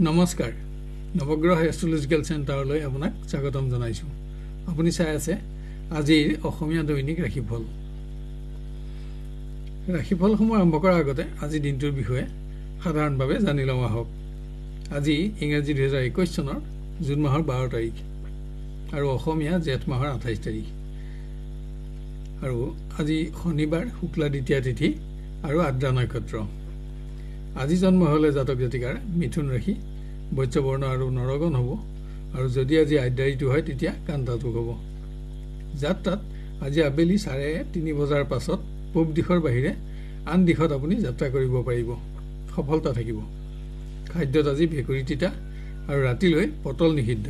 নমস্কাৰ নৱগ্ৰহ এষ্ট্ৰলজিকেল চেণ্টাৰলৈ আপোনাক স্বাগতম জনাইছোঁ। আপুনি চাই আছে আজিৰ অসমীয়া দৈনিক ৰাশিফল। ৰাশিফলসমূহ আৰম্ভ কৰাৰ আগতে আজি দিনটোৰ বিষয়ে সাধাৰণভাৱে জানি লওঁ আহক। আজি ইংৰাজী 2021 চনৰ জুন মাহৰ 12 তাৰিখ আৰু অসমীয়া জেঠ মাহৰ 28 তাৰিখ। আৰু আজি শনিবাৰ শুক্লা দ্বিতীয়া তিথি আৰু আদ্ৰা নক্ষত্ৰ। আজি জন্ম হলে জাতক জাতিকাৰ মিথুন ৰাশি, বৈশ্যবৰ্ণ আৰু নৰগণ হ'ব। আৰু যদি আজি আদ্যাৰিটো হয় তেতিয়া কান্তাটোক হ'ব। যাত্ৰাত আজি আবেলি 3:30 বজাৰ পাছত পূব দিশৰ বাহিৰে আন দিশত আপুনি যাত্ৰা কৰিব পাৰিব, সফলতা থাকিব। খাদ্যত আজি ভেকুৰী তিতা আৰু ৰাতিলৈ পটল নিষিদ্ধ।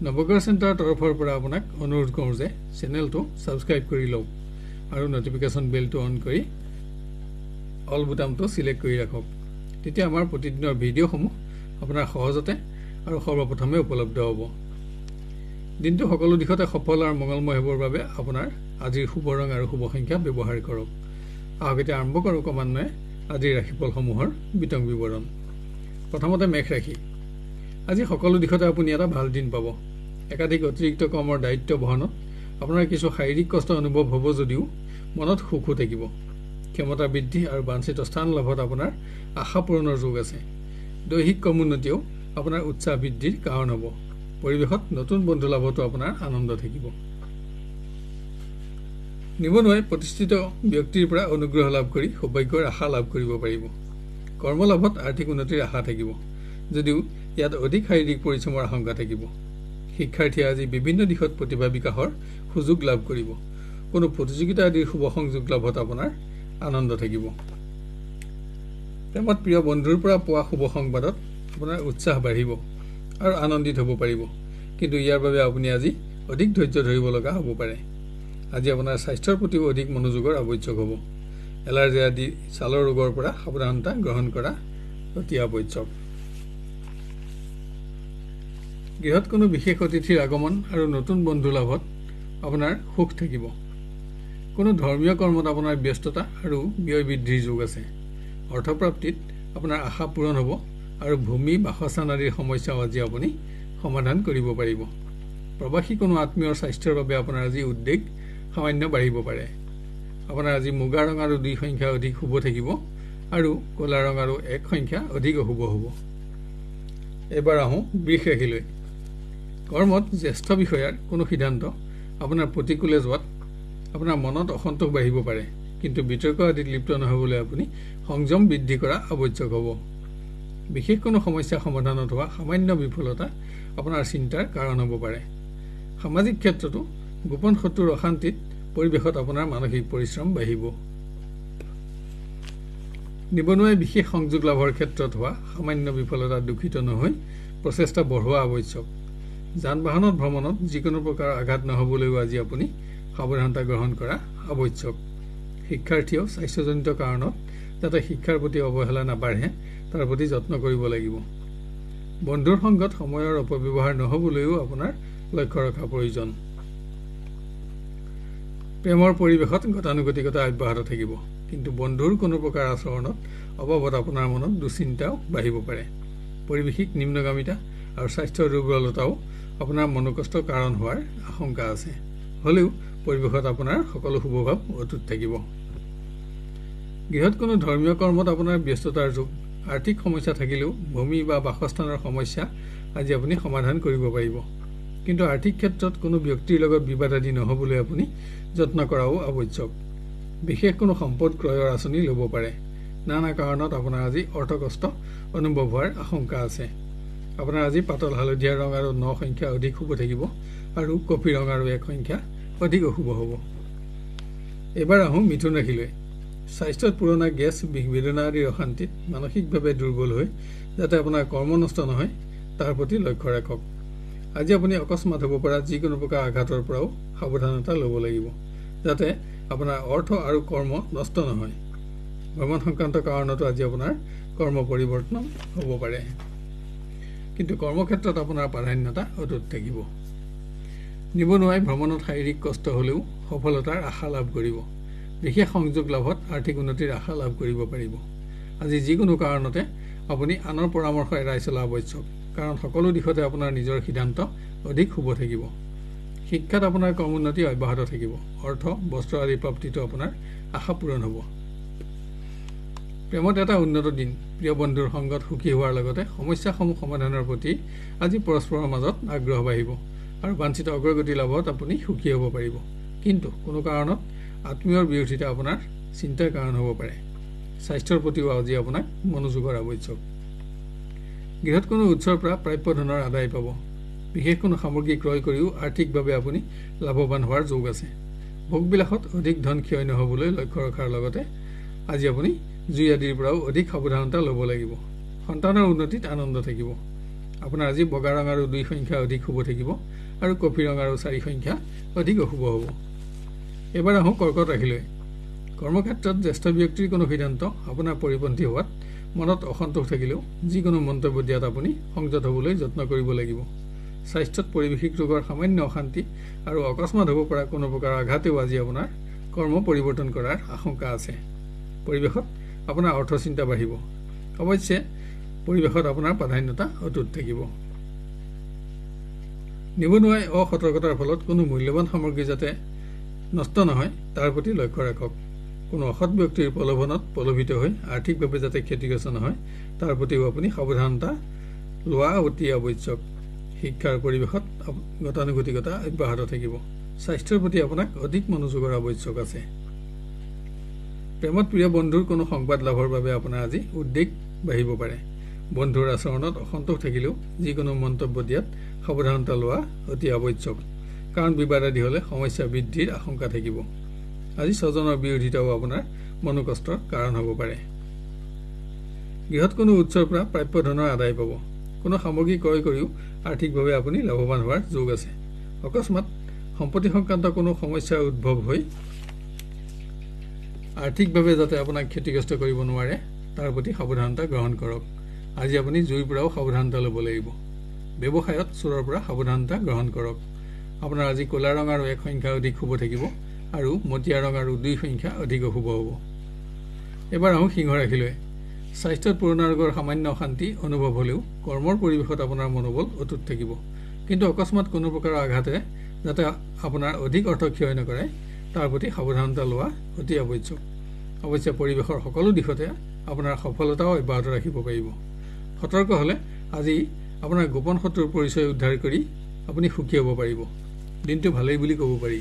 নৱগ্ৰহ চেণ্টাৰৰ তৰফৰ পৰা আপোনাক অনুৰোধ কৰোঁ যে চেনেলটো ছাবস্ক্ৰাইব কৰি লওক আৰু নটিফিকেশ্যন বেলটো অন কৰি অল বুটামটো সিলেক্ট কৰি ৰাখক। তেতিয়া আমাৰ প্ৰতিদিনৰ ভিডিঅ'সমূহ আপোনাৰ সহজতে আৰু সৰ্বপ্ৰথমে উপলব্ধ হ'ব। দিনটো সকলো দিশতে সফল আৰু মংগলময় হ'বৰ বাবে আপোনাৰ আজিৰ শুভ ৰং আৰু শুভ সংখ্যা ব্যৱহাৰ কৰক। আহক এতিয়া আৰম্ভ কৰোঁ ক্ৰমান্বয়ে আজিৰ ৰাশিফলসমূহৰ বিতং বিৱৰণ। প্ৰথমতে মেষ ৰাশি। আজি সকলো দিশতে আপুনি এটা ভাল দিন পাব। একাধিক অতিৰিক্ত কৰ্মৰ দায়িত্ব বহনত আপোনাৰ কিছু শাৰীৰিক কষ্ট অনুভৱ হ'ব যদিও মনত সুখো থাকিব। ক্ষমতা বৃদ্ধি আৰু বাঞ্ছিত স্থান লাভত আপোনাৰ আশা পূৰণৰ যোগ আছে। দৈহিক কৰ্মোন্নতিয়েও আপোনাৰ উৎসাহ বৃদ্ধিৰ কাৰণ হ'ব। পৰিৱেশত নতুন বন্ধু লাভতো আপোনাৰ আনন্দ থাকিব। নিবনুৱাই প্ৰতিষ্ঠিত ব্যক্তিৰ পৰা অনুগ্ৰহ লাভ কৰি সৌভাগ্যৰ আশা লাভ কৰিব পাৰিব। কৰ্মলাভত আৰ্থিক উন্নতিৰ আশা থাকিব যদিও ইয়াত অধিক শাৰীৰিক পৰিশ্ৰমৰ আশংকা থাকিব। শিক্ষাৰ্থীয়ে আজি বিভিন্ন দিশত প্ৰতিভা বিকাশৰ সুযোগ লাভ কৰিব। কোনো প্ৰতিযোগিতা আদিৰ শুভ সংযোগ লাভত আপোনাৰ আনন্দ থাকিব। প্ৰেমত প্ৰিয় বন্ধুৰ পৰা পোৱা শুভ সংবাদত আপোনাৰ উৎসাহ বাঢ়িব আৰু আনন্দিত হ'ব পাৰিব। কিন্তু ইয়াৰ বাবে আপুনি আজি অধিক ধৈৰ্য ধৰিব লগা হ'ব পাৰে। আজি আপোনাৰ স্বাস্থ্যৰ প্ৰতিও অধিক মনোযোগৰ আৱশ্যক হ'ব। এলাৰ্জি আদি ছালৰ ৰোগৰ পৰা সাৱধানতা গ্ৰহণ কৰা অতি আৱশ্যক। গৃহত কোনো বিশেষ অতিথিৰ আগমন আৰু নতুন বন্ধু লাভত আপোনাৰ সুখ থাকিব। কোনো ধৰ্মীয় কৰ্মত আপোনাৰ ব্যস্ততা আৰু ব্যয় বৃদ্ধিৰ যোগ আছে। অৰ্থপ্ৰাপ্তিত আপোনাৰ আশা পূৰণ হ'ব আৰু ভূমি বাসস্থান আদিৰ সমস্যাও আজি আপুনি সমাধান কৰিব পাৰিব। প্ৰবাসী কোনো আত্মীয়ৰ স্বাস্থ্যৰ বাবে আপোনাৰ আজি উদ্বেগ সামান্য বাঢ়িব পাৰে। আপোনাৰ আজি মুগা ৰং আৰু 2 সংখ্যা অধিক শুভ থাকিব আৰু ক'লা ৰং আৰু 1 সংখ্যা অধিক অশুভ হ'ব। এবাৰ আহোঁ বৃষ ৰাশিলৈ। কৰ্মত জ্যেষ্ঠ বিষয়াৰ কোনো সিদ্ধান্ত আপোনাৰ প্ৰতিকূলে যোৱাত আপোনাৰ মনত অসন্তোষ বাঢ়িব পাৰে। কিন্তু বিতৰ্ক আদিত লিপ্ত নহ'বলৈ আপুনি সংযম বৃদ্ধি কৰা আৱশ্যক হ'ব। বিশেষ কোনো সমস্যা সমাধানত হোৱা সামান্য বিফলতা আপোনাৰ চিন্তাৰ কাৰণ হ'ব পাৰে। সামাজিক ক্ষেত্ৰতো গোপন শত্ৰুৰ অশান্তিত পৰিৱেশত আপোনাৰ মানসিক পৰিশ্ৰম বাঢ়িব। নিবনুৱাই বিশেষ সংযোগ লাভৰ ক্ষেত্ৰত হোৱা সামান্য বিফলতাত দুখিত নহৈ প্ৰচেষ্টা বঢ়োৱা আৱশ্যক। যান বাহনত ভ্ৰমণত যিকোনো প্ৰকাৰৰ আঘাত নহ'বলৈও আজি আপুনি সাৱধানতা গ্ৰহণ কৰা আৱশ্যক। শিক্ষাৰ্থীয়েও স্বাস্থ্যজনিত কাৰণত যাতে শিক্ষাৰ প্ৰতি অৱহেলা নাবাঢ়ে তাৰ প্ৰতি যত্ন কৰিব লাগিব। বন্ধুৰ সংগত সময়ৰ অপব্যৱহাৰ নহ'বলৈও আপোনাৰ লক্ষ্য ৰখা প্ৰয়োজন। প্ৰেমৰ পৰিৱেশত গতানুগতিকতা অব্যাহত থাকিব। কিন্তু বন্ধুৰ কোনো প্ৰকাৰ আচৰণত অবাবত আপোনাৰ মনত দুশ্চিন্তাও বাঢ়িব পাৰে। পৰিৱেশিক নিম্নগামিতা আৰু স্বাস্থ্যৰ দুৰ্বলতাও আপোনাৰ মনোকষ্টৰ কাৰণ হোৱাৰ আশংকা আছে। হ'লেও পৰিৱেশত আপোনাৰ সকলো শুভভাৱ অটুট থাকিব। গৃহত কোনো ধৰ্মীয় কৰ্মত আপোনাৰ ব্যস্ততাৰ যোগ। আৰ্থিক সমস্যা থাকিলেও ভূমি বা বাসস্থানৰ সমস্যা আজি আপুনি সমাধান কৰিব পাৰিব। কিন্তু আৰ্থিক ক্ষেত্ৰত কোনো ব্যক্তিৰ লগত বিবাদ আদি নহ'বলৈ আপুনি যত্ন কৰাও আৱশ্যক। বিশেষ কোনো সম্পদ ক্ৰয়ৰ আঁচনি ল'ব পাৰে। নানা কাৰণত আপোনাৰ আজি অৰ্থকষ্ট অনুভৱ হোৱাৰ আশংকা আছে। আপোনাৰ আজি পাতল হালধীয়া ৰং আৰু 9 সংখ্যা অধিক শুভ থাকিব আৰু কফি ৰং আৰু 1 সংখ্যা অধিক অশুভ হ'ব। এবাৰ আহোঁ মিথুন ৰাশিলৈ। স্বাস্থ্যত পুৰণা গেছ, বিষ বেদনা আদিৰ অশান্তিত মানসিকভাৱে দুৰ্বল হৈ যাতে আপোনাৰ কৰ্ম নষ্ট নহয় তাৰ প্ৰতি লক্ষ্য ৰাখক। আজি আপুনি অকস্মাত হ'ব পৰা যিকোনো প্ৰকাৰ আঘাতৰ পৰাও সাৱধানতা ল'ব লাগিব যাতে আপোনাৰ অৰ্থ আৰু কৰ্ম নষ্ট নহয়। ভ্ৰমণ সংক্ৰান্ত কাৰণতো আজি আপোনাৰ কৰ্ম পৰিৱৰ্তন হ'ব পাৰে। কিন্তু কৰ্মক্ষেত্ৰত আপোনাৰ প্ৰাধান্যতা অটুট থাকিব। নিবনুৱাই ভ্ৰমণত শাৰীৰিক কষ্ট হ'লেও সফলতাৰ আশা লাভ কৰিব। বিশেষ সংযোগ লাভত আৰ্থিক উন্নতিৰ আশা লাভ কৰিব পাৰিব। আজি যিকোনো কাৰণতে আপুনি আনৰ পৰামৰ্শ এৰাই চলা আৱশ্যক, কাৰণ সকলো দিশতে আপোনাৰ নিজৰ সিদ্ধান্ত অধিক শুভ থাকিব। শিক্ষাত আপোনাৰ কৰ্মোন্নতি অব্যাহত থাকিব। অৰ্থ, বস্ত্ৰ আদি প্ৰাপ্তিটো আপোনাৰ আশা পূৰণ হ'ব। প্ৰেমত এটা উন্নত দিন। প্ৰিয় বন্ধুৰ সংগত সুখী হোৱাৰ লগতে সমস্যাসমূহ সমাধানৰ প্ৰতি আজি পৰস্পৰৰ মাজত আগ্ৰহ বাঢ়িব আৰু বাঞ্ছিত অগ্ৰগতি লাভত আপুনি সুখী হ'ব পাৰিব। কিন্তু কোনো কাৰণত আত্মীয়ৰ বিৰোধিতা আপোনাৰ চিন্তাৰ কাৰণ হ'ব পাৰে। স্বাস্থ্যৰ প্ৰতিও আজি আপোনাক মনোযোগৰ আৱশ্যক। গৃহত কোনো উৎসৰ পৰা প্ৰাপ্য ধনৰ আদায় পাব। বিশেষ কোনো সামগ্ৰী ক্ৰয় কৰিও আৰ্থিকভাৱে আপুনি লাভৱান হোৱাৰ যোগ আছে। ভোগবিলাসত অধিক ধন ক্ষয় নহ'বলৈ লক্ষ্য ৰখাৰ লগতে আজি আপুনি জুই আদিৰ পৰাও অধিক সাৱধানতা ল'ব লাগিব। সন্তানৰ উন্নতিত আনন্দ থাকিব। আপোনাৰ আজি বগা ৰং আৰু 2 সংখ্যা অধিক শুভ থাকিব আৰু কফি ৰং আৰু 4 সংখ্যা অধিক অশুভ হ'ব। এবাৰ আহোঁ কৰ্কট ৰাশিলৈ। কৰ্মক্ষেত্ৰত জ্যেষ্ঠ ব্যক্তিৰ কোনো সিদ্ধান্ত আপোনাৰ পৰিপন্থী হোৱাত মনত অসন্তোষ থাকিলেও যিকোনো মন্তব্য দিয়াত আপুনি সংযত হ'বলৈ যত্ন কৰিব লাগিব। স্বাস্থ্যত পাৰিৱেশিক ৰোগৰ সামান্য অশান্তি আৰু অকস্মাত হ'ব পৰা কোনো প্ৰকাৰৰ আঘাতেও আজি আপোনাৰ কৰ্ম পৰিৱৰ্তন কৰাৰ আশংকা আছে। পৰিৱেশত আপোনাৰ অৰ্থচিন্তা বাঢ়িব। অৱশ্যে পৰিৱেশত আপোনাৰ প্ৰাধান্যতা অটুট থাকিব। নিবনুৱাই অসতৰ্কতাৰ ফলত কোনো মূল্যৱান সামগ্ৰী যাতে নষ্ট নহয় তাৰ প্ৰতি লক্ষ্য ৰাখক। কোনো অসৎ ব্যক্তিৰ প্ৰলোভনত প্ৰলোভিত হৈ আৰ্থিকভাৱে যাতে ক্ষতিগ্ৰস্ত নহয় তাৰ প্ৰতিও আপুনি সাৱধানতা লোৱা অতি আৱশ্যক। শিক্ষাৰ পৰিৱেশত গতানুগতিকতা অব্যাহত থাকিব। স্বাস্থ্যৰ প্ৰতি আপোনাক অধিক মনোযোগৰ আৱশ্যক আছে। প্ৰেমত প্ৰিয় বন্ধুৰ কোনো সংবাদ লাভৰ বাবে আপোনাৰ আজি উদ্বেগ বাঢ়িব পাৰে। বন্ধুৰ আচৰণত অসন্তোষ থাকিলেও যিকোনো মন্তব্য দিয়াত সাৱধানতা লোৱা অতি আৱশ্যক, কাৰণ বিবাদ আদি হ'লে সমস্যা বৃদ্ধিৰ আশংকা থাকিব। আজি স্বজনৰ বিৰোধিতাও আপোনাৰ মনোকষ্টৰ কাৰণ হ'ব পাৰে। গৃহত কোনো উৎসৰ পৰা প্ৰাপ্য ধনৰ আদায় পাব। কোনো সামগ্ৰী ক্ৰয় কৰিও আৰ্থিকভাৱে আপুনি লাভৱান হোৱাৰ যোগ আছে। অকস্মাত সম্পত্তি সংক্ৰান্ত কোনো সমস্যাৰ উদ্ভৱ হৈ আৰ্থিকভাৱে যাতে আপোনাক ক্ষতিগ্ৰস্ত কৰিব নোৱাৰে তাৰ প্ৰতি সাৱধানতা গ্ৰহণ কৰক। আজি আপুনি জুইৰ পৰাও সাৱধানতা ল'ব লাগিব। ব্যৱসায়ত চোৰৰ পৰা সাৱধানতা গ্ৰহণ কৰক। আপোনাৰ আজি ক'লা ৰং আৰু 1 সংখ্যা অধিক শুভ থাকিব আৰু মটীয়া ৰং আৰু 2 সংখ্যা অধিক অশুভ হ'ব। এবাৰ আহোঁ সিংহ ৰাশিলৈ। স্বাস্থ্যত পুৰণা ৰোগৰ সামান্য অশান্তি অনুভৱ হ'লেও কৰ্মৰ পৰিৱেশত আপোনাৰ মনোবল অটুট থাকিব। কিন্তু অকস্মাত কোনো প্ৰকাৰৰ আঘাতে যাতে আপোনাৰ অধিক অৰ্থ ক্ষয় নকৰে তাৰ প্ৰতি সাৱধানতা লোৱা অতি আৱশ্যক। অৱশ্যে পৰিৱেশৰ সকলো দিশতে আপোনাৰ সফলতাও অব্যাহত ৰাখিব পাৰিব। সতৰ্ক হ'লে আজি আপোনাৰ গোপন শত্ৰুৰ পৰিচয় উদ্ধাৰ কৰি আপুনি সুখী হ'ব পাৰিব। দিনটো ভালেই বুলি ক'ব পাৰি।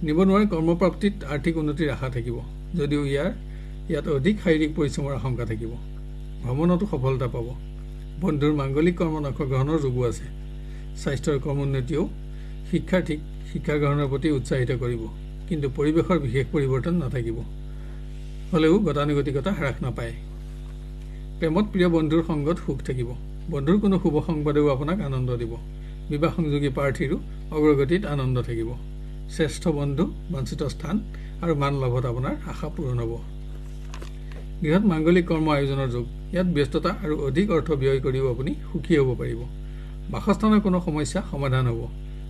নিবনুৱাৰ কৰ্মপ্ৰাপ্তিত আৰ্থিক উন্নতিৰ আশা থাকিব, যদিও ইয়াত অধিক শাৰীৰিক পৰিশ্ৰমৰ আশংকা থাকিব। ভ্ৰমণতো সফলতা পাব। বন্ধুৰ মাংগলিক কৰ্মত অংশগ্ৰহণৰ যোগো আছে। স্বাস্থ্যৰ কৰ্মোন্নতিয়েও শিক্ষা গ্ৰহণৰ প্ৰতি উৎসাহিত কৰিব, কিন্তু পৰিৱেশৰ বিশেষ পৰিৱৰ্তন নাথাকিব। হ'লেও গতানুগতিকতা হ্ৰাস নাপায়। প্ৰেমত প্ৰিয় বন্ধুৰ সংগত সুখ থাকিব। বন্ধুৰ কোনো শুভ সংবাদেও আপোনাক আনন্দ দিব। বিবাহ সংযোগী প্ৰাৰ্থীৰো অগ্ৰগতিত আনন্দ থাকিব। শ্ৰেষ্ঠ বন্ধু, বাঞ্ছিত স্থান আৰু মান লাভত আপোনাৰ আশা পূৰণ হ'ব। গৃহত মাংগলিক কৰ্ম আয়োজনৰ যোগ। ইয়াত ব্যস্ততা আৰু অধিক অৰ্থ ব্যয় কৰিও আপুনি সুখী হ'ব পাৰিব। বাসস্থানৰ কোনো সমস্যা সমাধান হ'ব।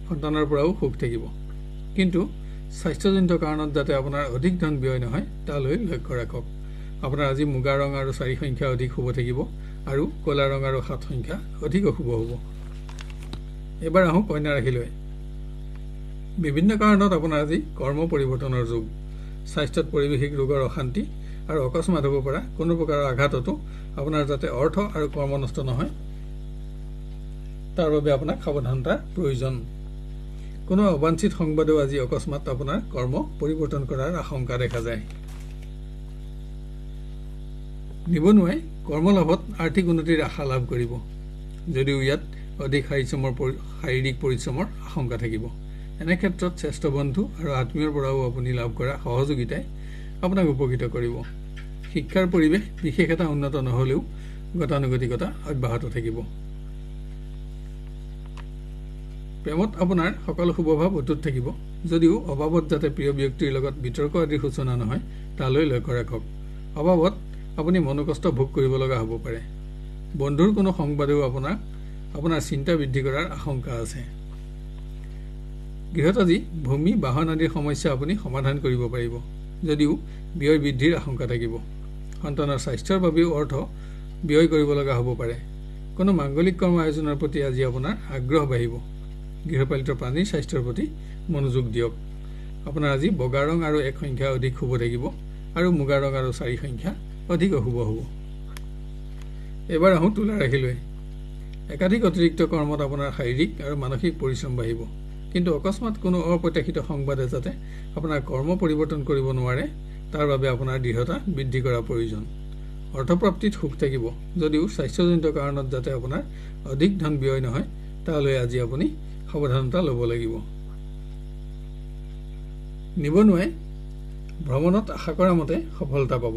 সন্তানৰ পৰাও সুখ থাকিব। কিন্তু স্বাস্থ্যজনিত কাৰণত যাতে আপোনাৰ অধিক ধন ব্যয় নহয় তালৈ লক্ষ্য ৰাখক। আপোনাৰ আজি মুগা ৰং আৰু 4 সংখ্যা অধিক শুভ থাকিব আৰু ক'লা ৰং আৰু 7 সংখ্যা অধিক অশুভ হ'ব। এবাৰ আহোঁ কন্যা ৰাশিলৈ। বিভিন্ন কাৰণত আপোনাৰ আজি কৰ্ম পৰিৱৰ্তনৰ যোগ। স্বাস্থ্যত পাৰিৱেশিক ৰোগৰ অশান্তি আৰু অকস্মাত হ'ব পৰা কোনো প্ৰকাৰৰ আঘাততো আপোনাৰ যাতে অৰ্থ আৰু কৰ্ম নষ্ট নহয় তাৰ বাবে আপোনাক সাৱধানতাৰ প্ৰয়োজন। কোনো অবাঞ্ছিত সংবাদেও আজি অকস্মাত আপোনাৰ কৰ্ম পৰিৱৰ্তন কৰাৰ আশংকা দেখা যায়। নিবনুৱাই কৰ্মলাভত আৰ্থিক উন্নতিৰ আশা লাভ কৰিব, যদিও ইয়াত অধিক শাৰীৰিক পৰিশ্ৰমৰ আশংকা থাকিব। এনে ক্ষেত্ৰত শ্ৰেষ্ঠ বন্ধু আৰু আত্মীয়ৰ পৰাও আপুনি লাভ কৰা সহযোগিতাই আপোনাক উপকৃত কৰিব। শিক্ষাৰ পৰিৱেশ বিশেষ এটা উন্নত নহ'লেও গতানুগতিকতা অব্যাহত থাকিব। প্ৰেমত আপোনাৰ সকলো শুভভাৱ অটুট থাকিব, যদিও অভাৱত যাতে প্ৰিয় ব্যক্তিৰ লগত বিতৰ্ক আদিৰ সূচনা নহয় তালৈ লক্ষ্য ৰাখক। অভাৱত আপুনি মনোকষ্ট ভোগ কৰিব লগা হ'ব পাৰে। বন্ধুৰ কোনো সংবাদেও আপোনাৰ চিন্তা বৃদ্ধি কৰাৰ আশংকা আছে। গৃহত আজি ভূমি বাহন আদিৰ সমস্যা আপুনি সমাধান কৰিব পাৰিব, যদিও ব্যয় বৃদ্ধিৰ আশংকা থাকিব। সন্তানৰ স্বাস্থ্যৰ বাবেও অৰ্থ ব্যয় কৰিব লগা হ'ব পাৰে। কোনো মাংগলিক কৰ্ম আয়োজনৰ প্ৰতি আজি আপোনাৰ আগ্ৰহ বাঢ়িব। গৃহপালিত প্ৰাণীৰ স্বাস্থ্যৰ প্ৰতি মনোযোগ দিয়ক। আপোনাৰ আজি বগা ৰং আৰু 1 সংখ্যা অধিক শুভ থাকিব আৰু মুগা ৰং আৰু 4 সংখ্যা অধিক অশুভ হ'ব। এবাৰ আহোঁ তুলা ৰাশিলৈ। একাধিক অতিৰিক্ত কৰ্মত আপোনাৰ শাৰীৰিক আৰু মানসিক পৰিশ্ৰম বাঢ়িব, কিন্তু অকস্মাত কোনো অপ্ৰত্যাশিত সংবাদে যাতে আপোনাৰ কৰ্ম পৰিৱৰ্তন কৰিব নোৱাৰে তাৰ বাবে আপোনাৰ দৃঢ়তা বৃদ্ধি কৰা প্ৰয়োজন। অৰ্থপ্ৰাপ্তিত সুখ থাকিব, যদিও স্বাস্থ্যজনিত কাৰণত যাতে আপোনাৰ অধিক ধন ব্যয় নহয় তালৈ আজি আপুনি সাৱধানতা ল'ব লাগিব। নিবনুৱাই ভ্ৰমণত আশা কৰা মতে সফলতা পাব।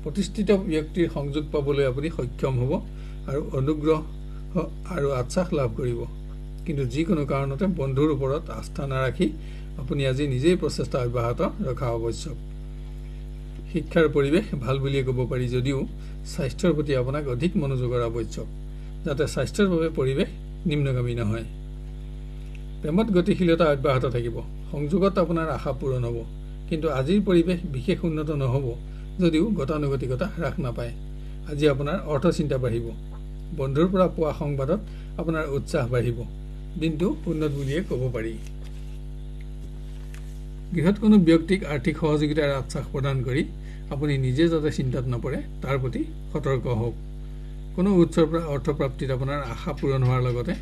প্ৰতিষ্ঠিত ব্যক্তিৰ সংযোগ পাবলৈ আপুনি সক্ষম হ'ব আৰু অনুগ্ৰহ আৰু আশ্বাস লাভ কৰিব। কিন্তু যিকোনো কাৰণতে বন্ধুৰ ওপৰত আস্থা নাৰাখি আপুনি আজি নিজেই প্ৰচেষ্টা অব্যাহত ৰখা আৱশ্যক। শিক্ষাৰ পৰিৱেশ ভাল বুলিয়ে ক'ব পাৰি, যদিও স্বাস্থ্যৰ প্ৰতি আপোনাক অধিক মনোযোগৰ আৱশ্যক, যাতে স্বাস্থ্যৰ বাবে পৰিৱেশ নিম্নগামী নহয়। প্ৰেমত গতিশীলতা অব্যাহত থাকিব। সংযোগত আপোনাৰ আশা পূৰণ হ'ব, কিন্তু আজিৰ পৰিৱেশ বিশেষ উন্নত নহ'ব, যদিও গতানুগতিকতা হ্ৰাস নাপায়। আজি আপোনাৰ অৰ্থচিন্তা বাঢ়িব। বন্ধুৰ পৰা পোৱা সংবাদত আপোনাৰ উৎসাহ বাঢ়িব। দিনটো উন্নত বুলিয়ে ক'ব পাৰি। গৃহত কোনো ব্যক্তিক আৰ্থিক সহযোগিতাৰ আশ্বাস প্ৰদান কৰি আপুনি নিজে যাতে চিন্তাত নপৰে তাৰ প্ৰতি সতৰ্ক হওক। কোনো উৎসৰ পৰা অৰ্থপ্ৰাপ্তিত আপোনাৰ আশা পূৰণ হোৱাৰ লগতে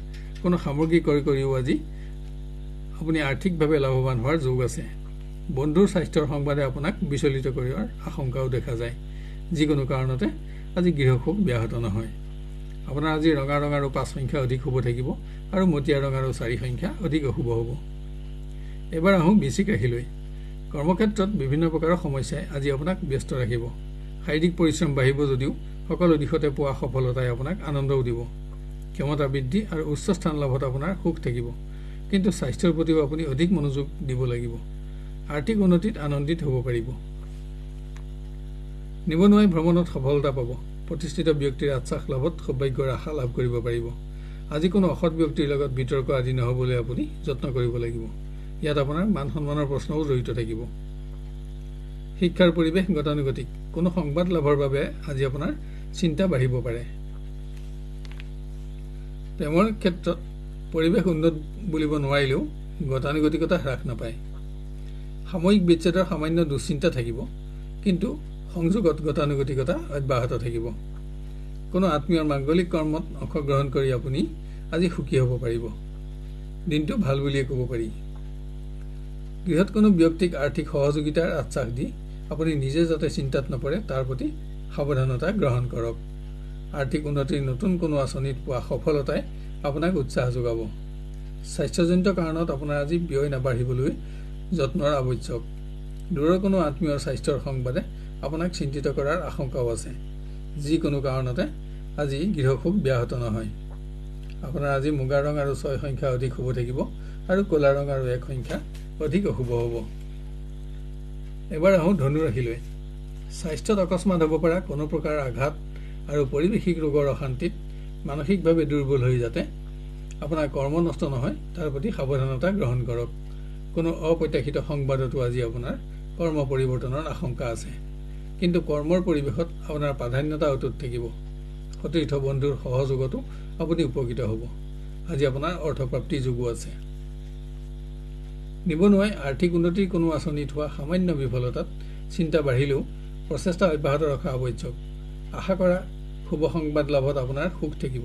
কোনো সামগ্ৰী ক্ৰয় কৰিও আজি আপুনি আৰ্থিকভাৱে লাভৱান হোৱাৰ যোগ আছে। বন্ধুৰ স্বাস্থ্যৰ সংবাদে আপোনাক বিচলিত কৰাৰ আশংকাও দেখা যায়। যিকোনো কাৰণতে আজি গৃহসুখ ব্যাহত নহয়। আপোনাৰ আজি ৰঙা ৰং আৰু 5 সংখ্যা অধিক শুভ থাকিব আৰু মটীয়া ৰং আৰু 4 সংখ্যা অধিক অশুভ হ'ব। এবাৰ আহোঁ বৃশ্চিক ৰাশিলৈ। কৰ্মক্ষেত্ৰত বিভিন্ন প্ৰকাৰৰ সমস্যাই আজি আপোনাক ব্যস্ত ৰাখিব। শাৰীৰিক পৰিশ্ৰম বাঢ়িব, যদিও সকলো দিশতে পোৱা সফলতাই আপোনাক আনন্দও দিব। ক্ষমতা বৃদ্ধি আৰু উচ্চ স্থান লাভত আপোনাৰ সুখ থাকিব, কিন্তু স্বাস্থ্যৰ প্ৰতিও আপুনি অধিক মনোযোগ দিব লাগিব। আৰ্থিক উন্নতিত আনন্দিত হ'ব পাৰিব। নিবনুৱাই ভ্ৰমণত সফলতা পাব। প্ৰতিষ্ঠিত ব্যক্তিৰ আশ্বাস লাভত সৌভাগ্যৰ আশা লাভ কৰিব পাৰিব। আজি কোনো অসৎ ব্যক্তিৰ লগত বিতৰ্ক আদি নহ'বলৈ আপুনি যত্ন কৰিব লাগিব। ইয়াত আপোনাৰ মান সন্মানৰ প্ৰশ্নও জড়িত থাকিব। শিক্ষাৰ পৰিৱেশ গতানুগতিক। কোনো সংবাদ লাভৰ বাবে আজি আপোনাৰ চিন্তা বাঢ়িব পাৰে। প্ৰেমৰ ক্ষেত্ৰত পৰিৱেশ উন্নত বুলিব নোৱাৰিলেও গতানুগতিকতা হ্ৰাস নাপায়। সাময়িক বিচ্ছেদৰ সামান্য দুশ্চিন্তা থাকিব, কিন্তু সংযোগত গতানুগতিকতা অব্যাহত থাকিব। কোনো আত্মীয়ৰ মাংগলিক কৰ্মত অংশগ্ৰহণ কৰি আপুনি আজি সুখী হ'ব পাৰিব। দিনটো ভাল বুলিয়ে ক'ব পাৰি। গৃহত কোনো ব্যক্তিক আৰ্থিক সহযোগিতাৰ আশ্বাস দি আপুনি নিজে যাতে চিন্তাত নপৰে তাৰ প্ৰতি সাৱধানতা গ্ৰহণ কৰক। আৰ্থিক উন্নতিৰ নতুন কোনো আঁচনিত পোৱা সফলতাই আপোনাক উৎসাহ যোগাব। স্বাস্থ্যজনিত কাৰণত আপোনাৰ আজি ব্যয় নাবাঢ়িবলৈ যত্নৰ আৱশ্যক। দূৰৰ কোনো আত্মীয়ৰ স্বাস্থ্যৰ সংবাদে আপোনাক চিন্তিত কৰাৰ আশংকাও আছে। যিকোনো কাৰণতে আজি গৃহসুখ ব্যাহত নহয়। আপোনাৰ আজি মুগা ৰং আৰু 6 সংখ্যা অধিক শুভ থাকিব আৰু ক'লা ৰং আৰু 1 সংখ্যা অধিক অশুভ হ'ব। এবাৰ আহোঁ ধনু ৰাশিলৈ। স্বাস্থ্যত অকস্মাত হ'ব পৰা কোনো প্ৰকাৰ আঘাত আৰু পাৰিৱেশিক ৰোগৰ অশান্তিত মানসিকভাৱে দুৰ্বল হৈ যাতে আপোনাৰ কৰ্ম নষ্ট নহয় তাৰ প্ৰতি সাৱধানতা গ্ৰহণ কৰক। কোনো অপ্ৰত্যাশিত সংবাদতো আজি আপোনাৰ কৰ্ম পৰিৱৰ্তনৰ আশংকা আছে, কিন্তু কৰ্মৰ পৰিৱেশত আপোনাৰ প্ৰাধান্যতা অটুট থাকিব। সতীৰ্থ বন্ধুৰ সহযোগতো আপুনি উপকৃত হ'ব। আজি আপোনাৰ অৰ্থপ্ৰাপ্তিৰ যোগো আছে। নিবনুৱাই আৰ্থিক উন্নতিৰ কোনো আঁচনিত হোৱা সামান্য বিফলতাত চিন্তা বাঢ়িলেও প্ৰচেষ্টা অব্যাহত ৰখা আৱশ্যক। আশা কৰা শুভ সংবাদ লাভত আপোনাৰ সুখ থাকিব।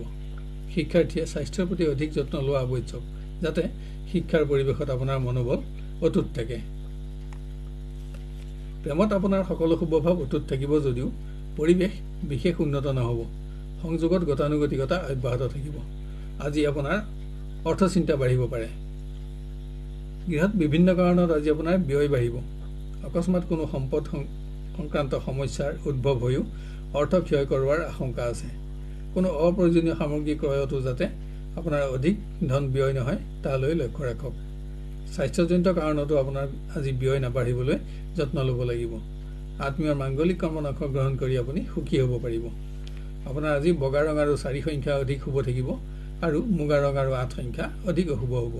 শিক্ষাৰ্থীয়ে স্বাস্থ্যৰ প্ৰতি অধিক যত্ন লোৱা আৱশ্যক, যাতে শিক্ষাৰ পৰিৱেশত আপোনাৰ মনোবল অটুট থাকে। প্ৰেমত আপোনাৰ সকলো শুভভাৱ অটুট থাকিব, যদিও পৰিৱেশ বিশেষ উন্নত নহ'ব। সংযোগত গতানুগতিকতা অব্যাহত থাকিব। আজি আপোনাৰ অৰ্থচিন্তা বাঢ়িব পাৰে। গৃহত বিভিন্ন কাৰণত আজি আপোনাৰ ব্যয় বাঢ়িব। অকস্মাত কোনো সম্পদ সংক্ৰান্ত সমস্যাৰ উদ্ভৱ হৈও অৰ্থ ক্ষয় কৰোৱাৰ আশংকা আছে। কোনো অপ্ৰয়োজনীয় সামগ্ৰী ক্ৰয়তো যাতে আপোনাৰ অধিক ধন ব্যয় নহয় তালৈ লক্ষ্য ৰাখক। স্বাস্থ্যজনিত কাৰণতো আপোনাৰ আজি ব্যয় নাবাঢ়িবলৈ যত্ন ল'ব লাগিব। আত্মীয়ৰ মাংগলিক কৰ্মত অংশগ্ৰহণ কৰি আপুনি সুখী হ'ব পাৰিব। আপোনাৰ আজি বগা ৰং আৰু 4 সংখ্যা অধিক শুভ থাকিব আৰু মুগা ৰং আৰু 8 সংখ্যা অধিক অশুভ হ'ব।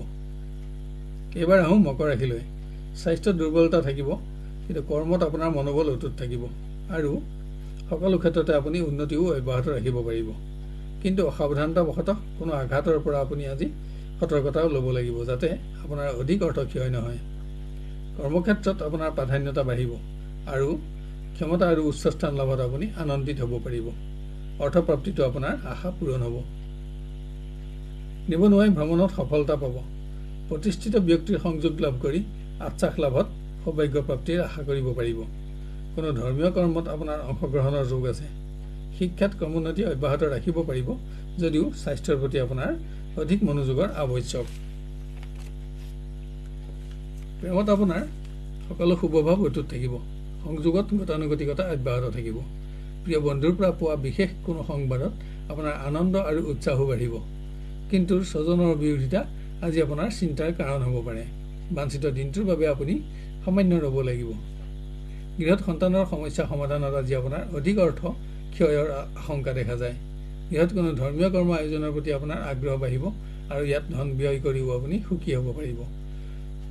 এইবাৰ আহোঁ মকৰ ৰাশিলৈ। স্বাস্থ্যত দুৰ্বলতা থাকিব, কিন্তু কৰ্মত আপোনাৰ মনোবল অটুট থাকিব আৰু সকলো ক্ষেত্ৰতে আপুনি উন্নতিও অব্যাহত ৰাখিব পাৰিব কিন্তু অসাৱধানতাবশতঃ কোনো আঘাতৰ পৰা আপুনি আজি সতৰ্কতাও ল'ব লাগিব যাতে আপোনাৰ অধিক অৰ্থ ক্ষয় নহয় কৰ্মক্ষেত্ৰত আপোনাৰ প্ৰাধান্যতা বাঢ়িব আৰু ক্ষমতা আৰু উচ্চ স্থান লাভত আপুনি আনন্দিত হ'ব পাৰিব অৰ্থপ্ৰাপ্তিটো আপোনাৰ আশা পূৰণ হ'ব নিবনুৱাই ভ্ৰমণত সফলতা পাব প্ৰতিষ্ঠিত ব্যক্তিৰ সংযোগ লাভ কৰি আশ্বাস লাভত সৌভাগ্য প্ৰাপ্তিৰ আশা কৰিব পাৰিব কোনো ধৰ্মীয় কৰ্মত আপোনাৰ অংশগ্ৰহণৰ যোগ আছে শিক্ষাত ক্ৰমোন্নতি অব্যাহত ৰাখিব পাৰিব যদিও স্বাস্থ্যৰ প্ৰতি আপোনাৰ অধিক মনোযোগৰ আৱশ্যক প্ৰেমত আপোনাৰ সকলো শুভভাৱ অটুট থাকিব সংযোগত গতানুগতিকতা অব্যাহত থাকিব প্ৰিয় বন্ধুৰ পৰা পোৱা বিশেষ কোনো সংবাদত আপোনাৰ আনন্দ আৰু উৎসাহো বাঢ়িব কিন্তু স্বজনৰ বিৰোধিতা আজি আপোনাৰ চিন্তাৰ কাৰণ হ'ব পাৰে বাঞ্ছিত দিনটোৰ বাবে আপুনি সামান্য ৰ'ব লাগিব গৃহত সন্তানৰ সমস্যা সমাধানত আজি আপোনাৰ অধিক অৰ্থ ক্ষয়ৰ আশংকা দেখা যায় গৃহত কোনো ধৰ্মীয় কৰ্ম আয়োজনৰ প্ৰতি আপোনাৰ আগ্ৰহ বাঢ়িব আৰু ইয়াত ধন ব্যয় কৰিও আপুনি সুখী হ'ব পাৰিব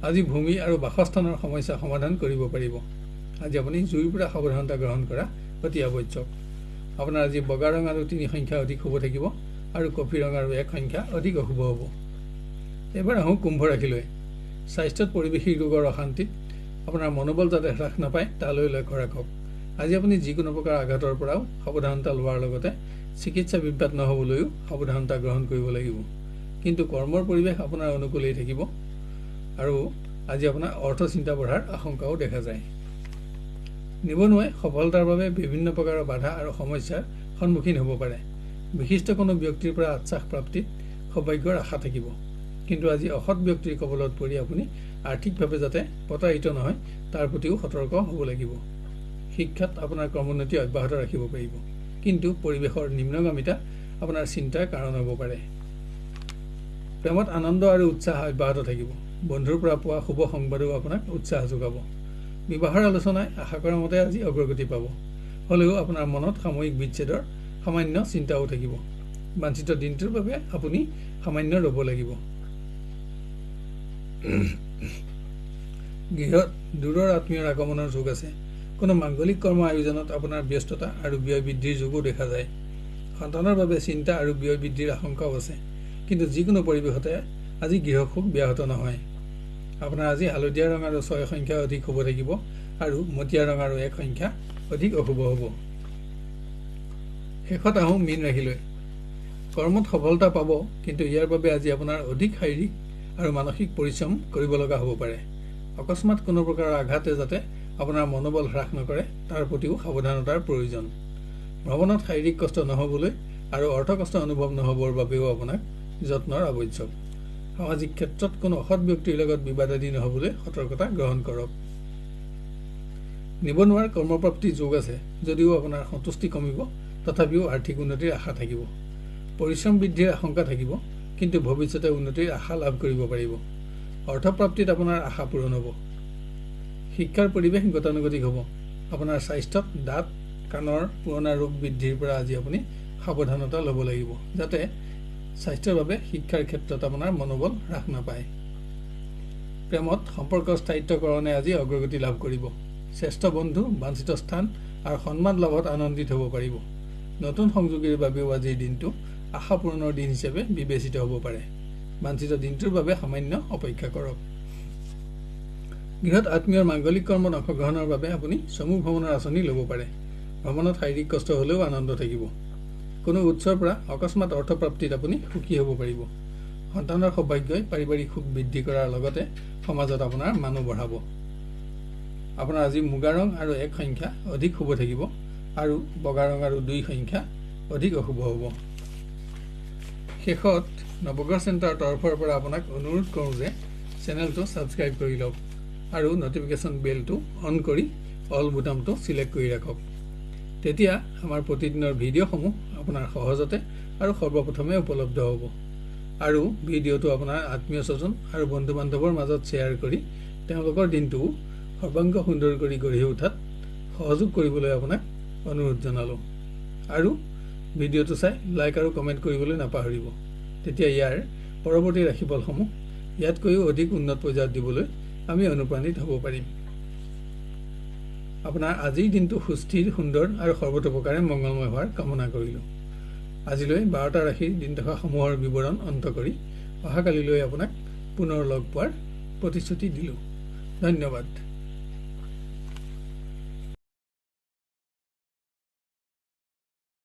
আজি ভূমি আৰু বাসস্থানৰ সমস্যা সমাধান কৰিব পাৰিব আজি আপুনি জুইৰ পৰা সাৱধানতা গ্ৰহণ কৰা অতি আৱশ্যক আপোনাৰ আজি বগা ৰং আৰু 3 সংখ্যা অধিক শুভ থাকিব আৰু কফি ৰং আৰু 1 সংখ্যা অধিক অশুভ হ'ব এবাৰ আহোঁ কুম্ভ ৰাশিলৈ স্বাস্থ্যত পৰিৱেশিক ৰোগৰ অশান্তিত আপোনাৰ মনোবল যাতে হ্ৰাস নাপায় তালৈ লক্ষ্য ৰাখক আজি আপুনি যিকোনো প্ৰকাৰ আঘাতৰ পৰাও সাৱধানতা লোৱাৰ লগতে চিকিৎসা বিভ্ৰাট নহ'বলৈও সাৱধানতা গ্ৰহণ কৰিব লাগিব কিন্তু কৰ্মৰ পৰিৱেশ আপোনাৰ অনুকূলেই থাকিব আৰু আজি আপোনাৰ অৰ্থ চিন্তা বঢ়াৰ আশংকাও দেখা যায় নিবনুৱাই সফলতাৰ বাবে বিভিন্ন প্ৰকাৰৰ বাধা আৰু সমস্যাৰ সন্মুখীন হ'ব পাৰে বিশিষ্ট কোনো ব্যক্তিৰ পৰা আশ্বাস প্ৰাপ্তিত সৌভাগ্যৰ আশা থাকিব কিন্তু আজি অসৎ ব্যক্তিৰ কবলত পৰি আপুনি আৰ্থিকভাৱে যাতে প্ৰতাৰিত নহয় তাৰ প্ৰতিও সতৰ্ক হ'ব লাগিব শিক্ষাত আপোনাৰ ক্ৰমোন্নতি অব্যাহত ৰাখিব পাৰিব কিন্তু পৰিৱেশৰ নিম্নগামিতা আপোনাৰ চিন্তাৰ কাৰণ হ'ব পাৰে প্ৰেমত আনন্দ আৰু উৎসাহ অব্যাহত থাকিব বন্ধুৰ পৰা পোৱা শুভ সংবাদও আপোনাক উৎসাহ যোগাব বিবাহৰ আলোচনাই আশা কৰা মতে আজি অগ্ৰগতি পাব হ'লেও আপোনাৰ মনত সাময়িক বিচ্ছেদৰ সামান্য চিন্তাও থাকিব বাঞ্ছিত দিনটোৰ বাবে আপুনি সামান্য ৰ'ব লাগিব গৃহত দূৰৰ আত্মীয়ৰ আগমনৰ যোগ আছে কোনো মাংগলিক কৰ্ম আয়োজনত আপোনাৰ ব্যস্ততা আৰু ব্যয় বৃদ্ধিৰ যোগো দেখা যায় সন্তানৰ বাবে চিন্তা আৰু ব্যয় বৃদ্ধিৰ আশংকাও আছে কিন্তু যিকোনো পৰিৱেশতে আজি গৃহসুখ ব্যাহত নহয় আপোনাৰ আজি হালধীয়া ৰং আৰু 6 সংখ্যা অধিক শুভ থাকিব আৰু মটীয়া ৰং আৰু 1 সংখ্যা অধিক অশুভ হ'ব শেষত আহোঁ মীন ৰাশিলৈ কৰ্মত সফলতা পাব কিন্তু ইয়াৰ বাবে আজি আপোনাৰ অধিক শাৰীৰিক আৰু মানসিক পৰিশ্ৰম কৰিব লগা হ'ব পাৰে অকস্মাত কোনো প্ৰকাৰৰ আঘাতে যাতে আপোনাৰ মনোবল হ্ৰাস নকৰে তাৰ প্ৰতিও সাৱধানতাৰ প্ৰয়োজন ভ্ৰমণত শাৰীৰিক কষ্ট নহ'বলৈ আৰু অৰ্থ কষ্ট অনুভৱ নহ'বৰ বাবেও আপোনাক যত্নৰ আৱশ্যক সামাজিক ক্ষেত্ৰত কোনো অসৎ ব্যক্তিৰ লগত বিবাদ আদি নহ'বলৈ সতৰ্কতা গ্ৰহণ কৰক নিবনুৱাৰ কৰ্মপ্ৰাপ্তি যোগ আছে যদিও আপোনাৰ সন্তুষ্টি কমিব তথাপিও আৰ্থিক উন্নতিৰ আশা থাকিব পৰিশ্ৰম বৃদ্ধিৰ আশংকা থাকিব কিন্তু ভৱিষ্যতে উন্নতিৰ আশা লাভ কৰিব পাৰিব অৰ্থপ্ৰাপ্তিত আপোনাৰ আশা পূৰণ হ'ব শিক্ষাৰ পৰিৱেশ গতানুগতিক হ'ব আপোনাৰ স্বাস্থ্যত দাঁত কাণৰ পুৰণা ৰোগ বৃদ্ধিৰ পৰা আজি আপুনি সাৱধানতা ল'ব লাগিব যাতে স্বাস্থ্যৰ বাবে শিক্ষাৰ ক্ষেত্ৰত আপোনাৰ মনোবল হ্ৰাস নাপায় প্ৰেমত সম্পৰ্ক স্থায়িত্বকৰণে আজি অগ্ৰগতি লাভ কৰিব শ্ৰেষ্ঠ বন্ধু বাঞ্ছিত স্থান আৰু সন্মান লাভত আনন্দিত হ'ব পাৰিব নতুন সংযোগীৰ বাবেও আজিৰ দিনটো আশা পূৰণৰ দিন হিচাপে বিবেচিত হ'ব পাৰে বাঞ্ছিত দিনটোৰ বাবে সামান্য অপেক্ষা কৰক গৃহত আত্মীয়ৰ মাংগলিক কৰ্মত অংশগ্ৰহণৰ বাবে আপুনি চমু ভ্ৰমণৰ আঁচনি ল'ব পাৰে ভ্ৰমণত শাৰীৰিক কষ্ট হ'লেও আনন্দ থাকিব কোনো উৎসৰ পৰা অকস্মাত অৰ্থপ্ৰাপ্তিত আপুনি সুখী হ'ব পাৰিব সন্তানৰ সৌভাগ্যই পাৰিবাৰিক সুখ বৃদ্ধি কৰাৰ লগতে সমাজত আপোনাৰ মানুহ বঢ়াব আপোনাৰ আজি মুগা ৰং আৰু 1 সংখ্যা অধিক শুভ থাকিব আৰু বগা ৰং আৰু 2 সংখ্যা অধিক অশুভ হ'ব শেষত নৱগ্ৰহ চেণ্টাৰৰ তৰফৰ পৰা আপোনাক অনুৰোধ কৰোঁ যে চেনেলটো ছাবস্ক্ৰাইব কৰি লওক আৰু নটিফিকেশ্যন বেলটো অন কৰি অল বুটামটো সিলেক্ট কৰি ৰাখক তেতিয়া আমাৰ প্ৰতিদিনৰ ভিডিঅ'সমূহ আপোনাৰ সহজতে আৰু সৰ্বপ্ৰথমে উপলব্ধ হ'ব আৰু ভিডিঅ'টো আপোনাৰ আত্মীয় স্বজন আৰু বন্ধু বান্ধৱৰ মাজত শ্বেয়াৰ কৰি তেওঁলোকৰ দিনটো সৰ্বাংগ সুন্দৰ কৰি গঢ়ি উঠাত সহযোগ কৰিবলৈ আপোনাক অনুৰোধ জনালোঁ আৰু ভিডিঅ'টো চাই লাইক আৰু কমেণ্ট কৰিবলৈ নাপাহৰিব তেতিয়া ইয়াৰ পৰৱৰ্তী ৰাশিফলসমূহ ইয়াতকৈও অধিক উন্নত পৰ্যায়ত দিবলৈ আমি অনুপ্ৰাণিত হ'ব পাৰিম আপোনাৰ আজিৰ দিনটো সুস্থিৰ সুন্দৰ আৰু সৰ্বতোপ্ৰকাৰে মংগলময় হোৱাৰ কামনা কৰিলোঁ। আজিলৈ 12টা ৰাশিৰ দিনদশাসমূহৰ বিৱৰণ অন্ত কৰি অহাকালিলৈ আপোনাক পুনৰ লগ পোৱাৰ প্ৰতিশ্ৰুতি দিলোঁ। ধন্যবাদ।